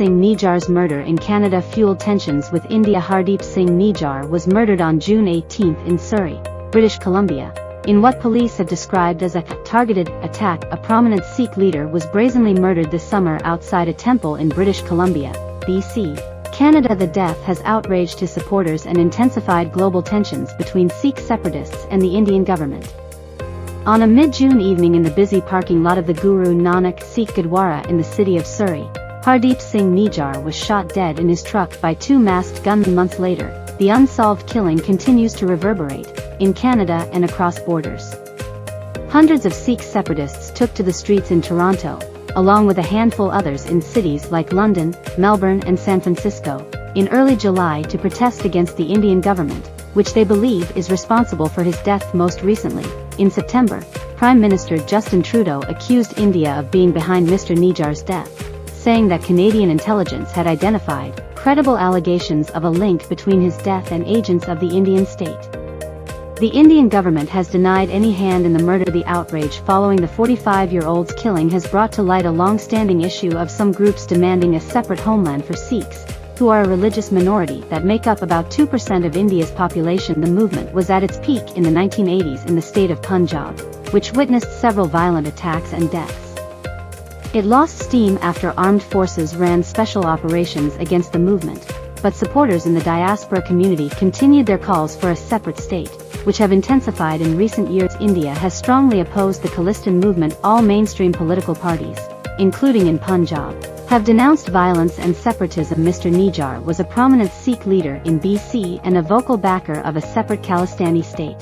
Singh Nijjar's murder in Canada fueled tensions with India. Hardeep Singh Nijjar was murdered on June 18 in Surrey, British Columbia. In what police have described as a targeted attack, a prominent Sikh leader was brazenly murdered this summer outside a temple in British Columbia, BC, Canada. The death has outraged his supporters and intensified global tensions between Sikh separatists and the Indian government. On a mid-June evening in the busy parking lot of the Guru Nanak Sikh Gurdwara in the city of Surrey, Hardeep Singh Nijjar was shot dead in his truck by two masked gunmen. Months later, the unsolved killing continues to reverberate in Canada and across borders. Hundreds of Sikh separatists took to the streets in Toronto, along with a handful others in cities like London, Melbourne and San Francisco, in early July to protest against the Indian government, which they believe is responsible for his death. Most recently, in September, Prime Minister Justin Trudeau accused India of being behind Mr. Nijjar's death, saying that Canadian intelligence had identified credible allegations of a link between his death and agents of the Indian state. The Indian government has denied any hand in the murder. The outrage following the 45-year-old's killing has brought to light a long-standing issue of some groups demanding a separate homeland for Sikhs, who are a religious minority that make up about 2% of India's population. The movement was at its peak in the 1980s in the state of Punjab, which witnessed several violent attacks and deaths. It lost steam after armed forces ran special operations against the movement, but supporters in the diaspora community continued their calls for a separate state, which have intensified in recent years. India has strongly opposed the Khalistan movement. All mainstream political parties, including in Punjab, have denounced violence and separatism. Mr. Nijjar was a prominent Sikh leader in BC and a vocal backer of a separate Khalistani state.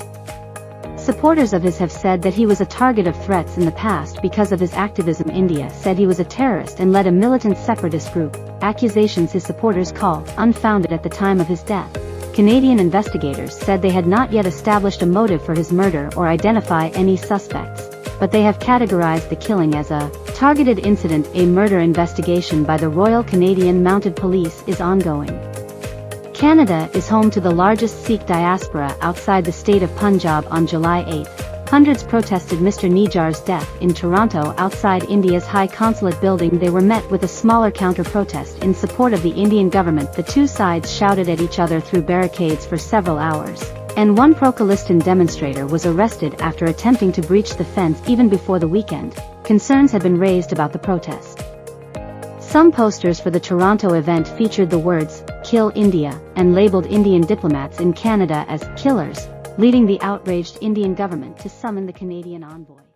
Supporters of his have said that he was a target of threats in the past because of his activism. India said he was a terrorist and led a militant separatist group, accusations his supporters call unfounded at the time of his death. Canadian investigators said they had not yet established a motive for his murder or identify any suspects, but they have categorized the killing as a targeted incident. A murder investigation by the Royal Canadian Mounted Police is ongoing. Canada is home to the largest Sikh diaspora outside the state of Punjab. On July 8, hundreds protested Mr. Nijjar's death in Toronto outside India's High Consulate building. They were met with a smaller counter-protest in support of the Indian government. The two sides shouted at each other through barricades for several hours, and one pro-Khalistan demonstrator was arrested after attempting to breach the fence. Even before the weekend, concerns had been raised about the protest. Some posters for the Toronto event featured the words, "Kill India," and labeled Indian diplomats in Canada as killers, leading the outraged Indian government to summon the Canadian envoy.